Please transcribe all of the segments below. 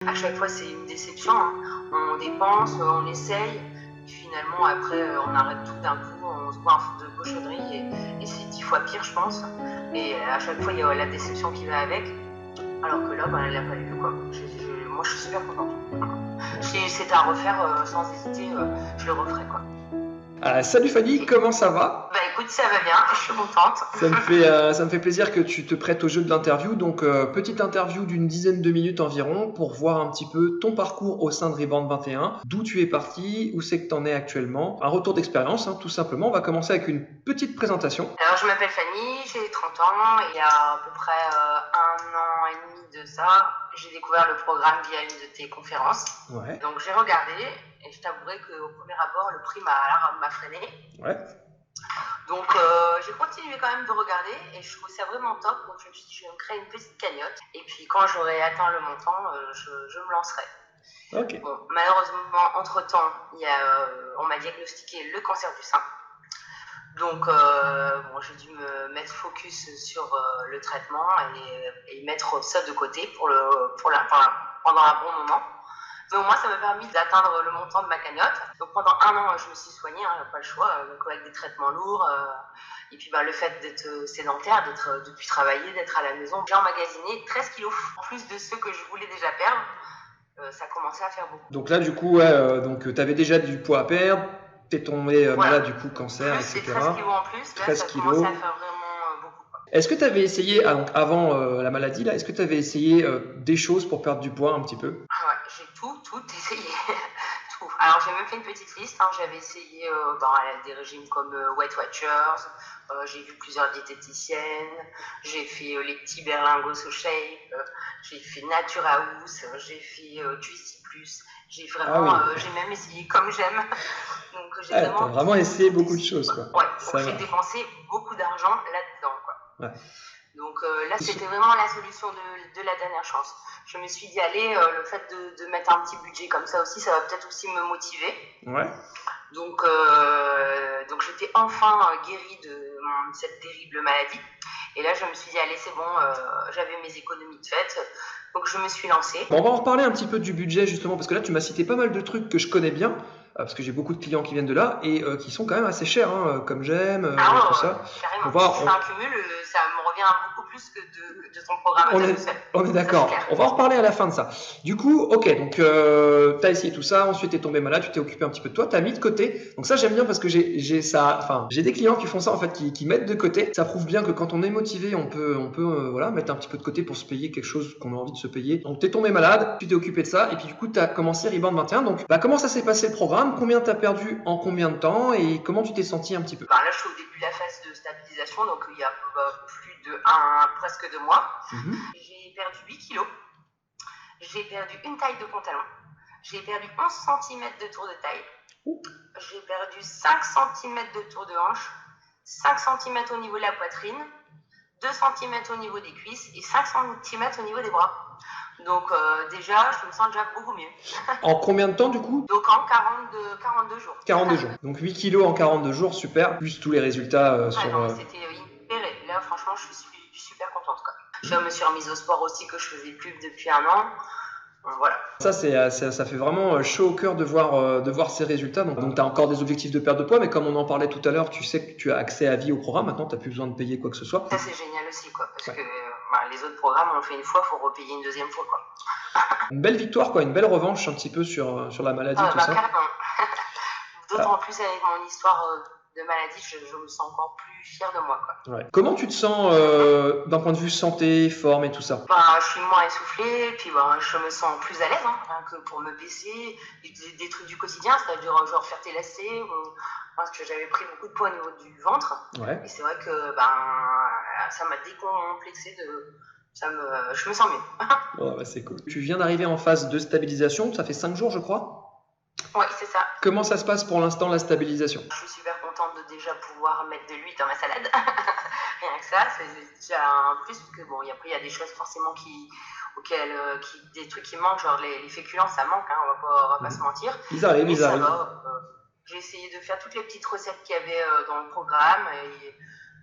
À chaque fois, c'est une déception, hein. On dépense, on essaye, puis finalement, après, on arrête tout d'un coup, on se boit un fou de cochonnerie et c'est 10 fois pire, je pense. Et à chaque fois, il y a la déception qui va avec. Alors que là, elle l'a pas eu, quoi. Moi, je suis super contente. Si c'était à refaire, sans hésiter, je le referais, quoi. Salut Fanny, comment ça va? Écoute, ça va bien, je suis contente. Ça me fait plaisir que tu te prêtes au jeu de l'interview. Donc, petite interview d'une dizaine de minutes environ pour voir un petit peu ton parcours au sein de Rebound 21, d'où tu es parti, où c'est que tu en es actuellement. Un retour d'expérience, hein, tout simplement. On va commencer avec une petite présentation. Alors, je m'appelle Fanny, j'ai 30 ans. Il y a à peu près 1 an et demi de ça, j'ai découvert le programme via une de tes conférences. Ouais. Donc, j'ai regardé et je t'avouerai qu'au premier abord, le prix m'a freiné. Ouais. Donc, j'ai continué quand même de regarder et je trouvais ça vraiment top. Donc, je me suis dit, je vais me créer une petite cagnotte. Et puis, quand j'aurai atteint le montant, je me lancerai. Ok. Bon, malheureusement, entre-temps, on m'a diagnostiqué le cancer du sein. Donc, j'ai dû me mettre focus sur le traitement et mettre ça de côté pendant un bon moment. Mais au moins, ça m'a permis d'atteindre le montant de ma cagnotte. Donc, pendant 1 an, je me suis soignée, pas le choix, donc avec des traitements lourds. Et puis, le fait d'être sédentaire, de plus travailler, d'être à la maison, j'ai emmagasiné 13 kilos. En plus de ceux que je voulais déjà perdre, ça commençait à faire beaucoup. Donc là, du coup, tu avais déjà du poids à perdre, t'es tombé malade, du coup, cancer, plus etc. 13 kilos en plus, là, 13 ça kilos. commençait à faire vraiment beaucoup. Est-ce que tu avais essayé, avant la maladie, là, est-ce que tu avais essayé des choses pour perdre du poids un petit peu? Ah ouais, j'ai tout essayé. Tout. Alors, j'ai même fait une petite liste. J'avais essayé des régimes comme Weight Watchers. J'ai vu plusieurs diététiciennes. J'ai fait les petits berlingots au shape. J'ai fait Nature House. J'ai fait Juicy Plus. J'ai même essayé Comme J'aime. Donc, j'ai vraiment essayé beaucoup de choses, quoi. Ouais, donc j'ai dépensé beaucoup d'argent là-dedans, quoi. Ouais. Donc là, c'était vraiment la solution de la dernière chance. Je me suis dit, allez, le fait de mettre un petit budget comme ça aussi, ça va peut-être aussi me motiver. Ouais. Donc j'étais enfin guérie de cette terrible maladie. Et là, je me suis dit, allez, c'est bon, j'avais mes économies de fête. Donc je me suis lancée. Bon, on va en reparler un petit peu du budget, justement, parce que là, tu m'as cité pas mal de trucs que je connais bien. Parce que j'ai beaucoup de clients qui viennent de là et qui sont quand même assez chers, hein, Comme J'aime, tout ça. Carrément. Si c'est un cumul, ça me revient beaucoup plus que de ton programme. On est d'accord. On va en reparler à la fin de ça. Du coup, ok, donc tu as essayé tout ça, ensuite tu es tombé malade, tu t'es occupé un petit peu de toi, tu as mis de côté. Donc ça, j'aime bien parce que j'ai des clients qui font ça, en fait, qui mettent de côté. Ça prouve bien que quand on est motivé, on peut mettre un petit peu de côté pour se payer quelque chose qu'on a envie de se payer. Donc tu es tombé malade, tu t'es occupé de ça, et puis du coup, tu as commencé Rebound 21. Donc, comment ça s'est passé le programme? Combien tu as perdu en combien de temps et comment tu t'es senti un petit peu? Là, je suis au début de la phase de stabilisation, donc il y a presque 2 mois. J'ai perdu 8 kilos. J'ai perdu une taille de pantalon. J'ai perdu 11 cm de tour de taille. J'ai perdu 5 cm de tour de hanche, 5 cm au niveau de la poitrine, 2 cm au niveau des cuisses et 5 cm au niveau des bras. Donc déjà, je me sens déjà beaucoup mieux. En combien de temps du coup? Donc en 42 jours. 42 jours. Donc 8 kilos en 42 jours, super. Plus tous les résultats C'était hyper. Là, franchement, je suis super contente, quoi. Je me suis remise au sport aussi que je faisais plus depuis 1 an. Voilà. Ça fait vraiment chaud au cœur de voir ces résultats. Donc tu as encore des objectifs de perte de poids, mais comme on en parlait tout à l'heure, tu sais que tu as accès à vie au programme. Maintenant, tu n'as plus besoin de payer quoi que ce soit. Ça, c'est génial aussi, quoi, parce que les autres programmes, on le fait une fois, il faut repayer une deuxième fois, quoi. Une belle victoire, quoi, une belle revanche un petit peu sur la maladie, tout ça. Carrément. D'autant plus avec mon histoire de maladie, je me sens encore plus fière de moi, quoi. Ouais. Comment tu te sens d'un point de vue santé, forme et tout ça? Je suis moins essoufflée, puis je me sens plus à l'aise, rien que pour me baisser, des trucs du quotidien, c'est-à-dire genre faire tes lacets, parce que j'avais pris beaucoup de poids au niveau du ventre. Ouais. Et c'est vrai que ça m'a décomplexé je me sens mieux. C'est cool. Tu viens d'arriver en phase de stabilisation, ça fait 5 jours, je crois? Oui, c'est ça. Comment ça se passe pour l'instant, la stabilisation? Je suis super contente de déjà pouvoir mettre de l'huile dans ma salade. Rien que ça, c'est déjà un plus, parce que après il y a des choses forcément des trucs qui manquent, genre les féculents, ça manque, on va pas se mentir. Ils arrivent. J'ai essayé de faire toutes les petites recettes qu'il y avait dans le programme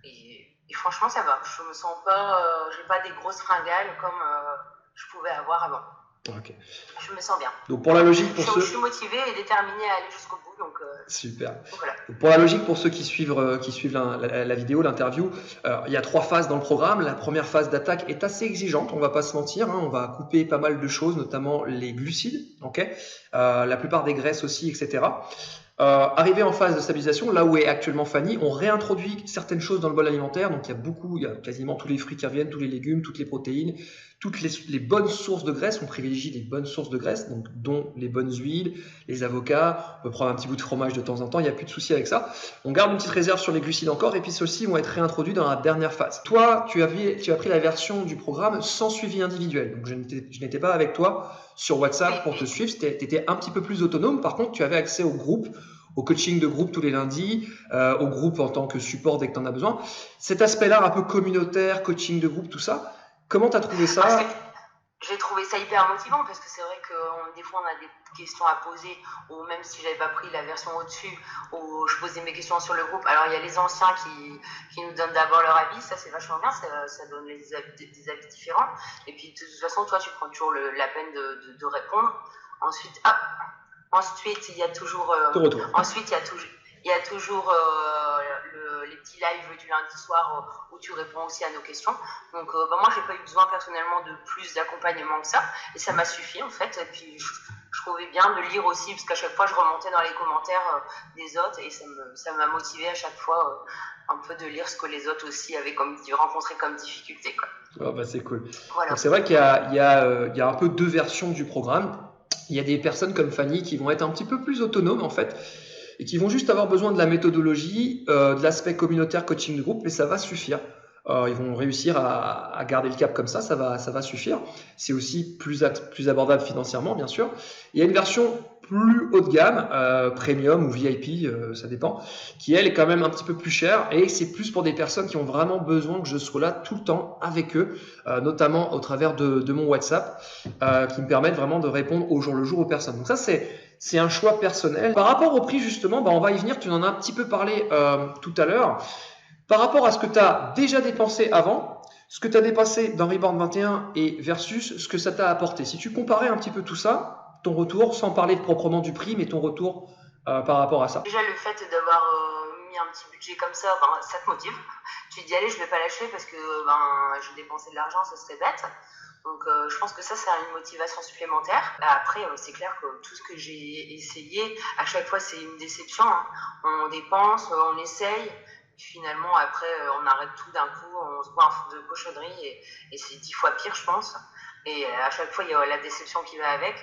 et franchement ça va. Je me sens pas, j'ai pas des grosses fringales comme je pouvais avoir avant. Ok. Je me sens bien. Donc pour la logique, je suis motivée et déterminée à aller jusqu'au bout. Donc, super. Voilà. Donc pour la logique, pour ceux qui suivent la vidéo, l'interview, il y a 3 phases dans le programme. La première phase d'attaque est assez exigeante, on va pas se mentir. On va couper pas mal de choses, notamment les glucides, la plupart des graisses aussi, etc. Arrivé en phase de stabilisation, là où est actuellement Fanny, on réintroduit certaines choses dans le bol alimentaire. Donc il y a quasiment tous les fruits qui reviennent, tous les légumes, toutes les protéines, toutes les bonnes sources de graisse. On privilégie les bonnes sources de graisse, donc dont les bonnes huiles, les avocats. On peut prendre un petit bout de fromage de temps en temps, il n'y a plus de souci avec ça. On garde une petite réserve sur les glucides encore, et puis ceux-ci vont être réintroduits dans la dernière phase. Toi, tu as pris la version du programme sans suivi individuel. Donc je n'étais pas avec toi sur WhatsApp pour te suivre, tu étais un petit peu plus autonome. Par contre, tu avais accès au groupe, au coaching de groupe tous les lundis, au groupe en tant que support dès que tu en as besoin. Cet aspect-là, un peu communautaire, coaching de groupe, tout ça, comment tu as trouvé ça? J'ai trouvé ça hyper motivant parce que c'est vrai que des fois on a des questions à poser, ou même si j'avais pas pris la version au-dessus, où je posais mes questions sur le groupe. Alors il y a les anciens qui nous donnent d'abord leur avis, ça c'est vachement bien, ça donne des avis différents. Et puis de toute façon, toi tu prends toujours la peine de répondre. Ensuite, il y a toujours. Ensuite, il y a toujours les petits lives du lundi soir où tu réponds aussi à nos questions. Donc, moi, j'ai pas eu besoin personnellement de plus d'accompagnement que ça, et ça m'a suffi en fait. Et puis, je trouvais bien de lire aussi, parce qu'à chaque fois, je remontais dans les commentaires des autres, et ça m'a motivé à chaque fois un peu de lire ce que les autres aussi avaient rencontré comme difficulté, quoi. Oh, bah, c'est cool. Voilà. C'est vrai qu'il y a un peu 2 versions du programme. Il y a des personnes comme Fanny qui vont être un petit peu plus autonomes en fait, et qui vont juste avoir besoin de la méthodologie, de l'aspect communautaire, coaching de groupe, et ça va suffire. Ils vont réussir à garder le cap comme ça va suffire. C'est aussi plus abordable financièrement, bien sûr. Il y a une version plus haut de gamme, premium ou VIP, ça dépend, qui elle est quand même un petit peu plus chère, et c'est plus pour des personnes qui ont vraiment besoin que je sois là tout le temps avec eux, notamment au travers de mon WhatsApp, qui me permettent vraiment de répondre au jour le jour aux personnes. Donc ça, c'est un choix personnel. Par rapport au prix, justement, on va y venir, tu en as un petit peu parlé tout à l'heure. Par rapport à ce que tu as déjà dépensé avant, ce que tu as dépensé dans Reborn 21 et versus ce que ça t'a apporté. Si tu comparais un petit peu tout ça, ton retour, sans parler proprement du prix, mais ton retour par rapport à ça. Déjà, le fait d'avoir mis un petit budget comme ça, ça te motive. Tu te dis, allez, je vais pas lâcher parce que je dépensais de l'argent, ça serait bête. Donc, je pense que ça a une motivation supplémentaire. Après, c'est clair que tout ce que j'ai essayé, à chaque fois, c'est une déception. Hein. On dépense, on essaye. Finalement, après, on arrête tout d'un coup, on se boit un fou de cochonnerie et c'est 10 fois pire, je pense. Et à chaque fois, il y a la déception qui va avec.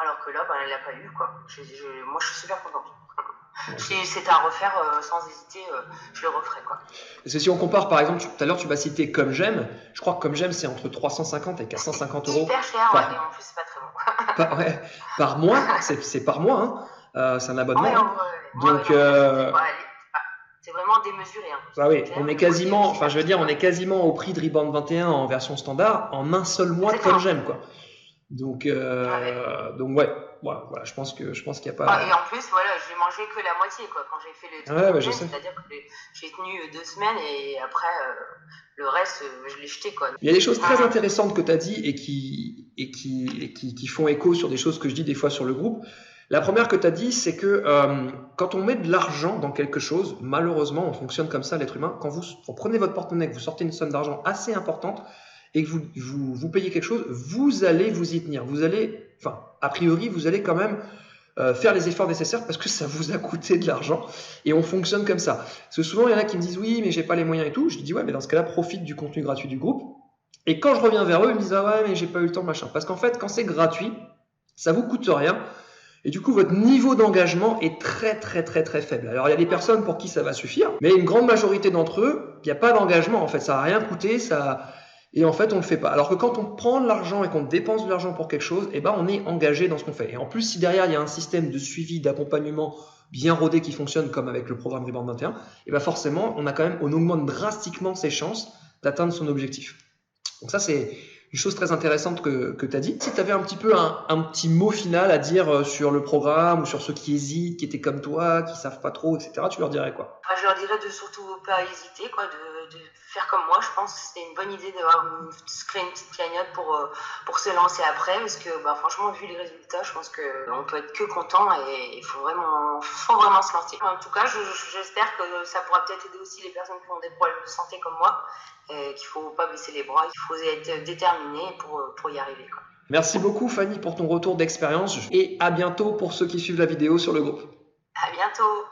Alors que là, elle l'a pas eu, quoi. Moi, je suis super contente. Si c'était à refaire, sans hésiter, je le referais, quoi. Parce que si on compare, par exemple, tout à l'heure, tu m'as cité Comme J'aime. Je crois que Comme J'aime, c'est entre 350 et 450 euros. Hyper cher, et en plus, c'est pas très bon. Par mois, c'est par mois, hein. C'est un abonnement. Donc, c'est vraiment démesuré. Hein. Ah oui, on est quasiment au prix de Reborn 21 en version standard en un seul mois de Comme J'aime, quoi. Donc ouais, voilà, je pense qu'il n'y a pas. Et en plus, voilà, j'ai mangé que la moitié, quoi, quand j'ai fait le truc. C'est-à-dire que j'ai tenu 2 semaines et après le reste, je l'ai jeté, quoi. Il y a des choses très intéressantes que tu as dit et qui font écho sur des choses que je dis des fois sur le groupe. La première que tu as dit, c'est que quand on met de l'argent dans quelque chose, malheureusement, on fonctionne comme ça, l'être humain. Quand vous prenez votre porte-monnaie, que vous sortez une somme d'argent assez importante et que vous payez quelque chose, vous allez vous y tenir. A priori, vous allez quand même faire les efforts nécessaires parce que ça vous a coûté de l'argent et on fonctionne comme ça. Parce que souvent, il y en a qui me disent oui, mais j'ai pas les moyens et tout. Je dis ouais, mais dans ce cas-là, profite du contenu gratuit du groupe. Et quand je reviens vers eux, ils me disent ah ouais, mais j'ai pas eu le temps, machin. Parce qu'en fait, quand c'est gratuit, ça vous coûte rien. Et du coup, votre niveau d'engagement est très, très, très, très faible. Alors, il y a des personnes pour qui ça va suffire, mais une grande majorité d'entre eux, il n'y a pas d'engagement. En fait, ça n'a rien coûté, et en fait, on ne le fait pas. Alors que quand on prend de l'argent et qu'on dépense de l'argent pour quelque chose, on est engagé dans ce qu'on fait. Et en plus, si derrière, il y a un système de suivi, d'accompagnement bien rodé qui fonctionne, comme avec le programme Reborn 21, forcément, on augmente drastiquement ses chances d'atteindre son objectif. Donc ça, c'est une chose très intéressante que tu as dit. Si tu avais un petit peu un petit mot final à dire sur le programme ou sur ceux qui hésitent, qui étaient comme toi, qui savent pas trop, etc., tu leur dirais quoi? Je leur dirais de surtout pas hésiter, quoi, de faire comme moi. Je pense que c'était une bonne idée d'avoir se créer une petite cagnotte pour se lancer après, parce que franchement, vu les résultats, je pense qu'on peut être que content et il faut vraiment se lancer. En tout cas, j'espère que ça pourra peut-être aider aussi les personnes qui ont des problèmes de santé comme moi, et qu'il faut pas baisser les bras, il faut être déterminé pour y arriver, quoi. Merci beaucoup Fanny pour ton retour d'expérience et à bientôt pour ceux qui suivent la vidéo sur le groupe. À bientôt.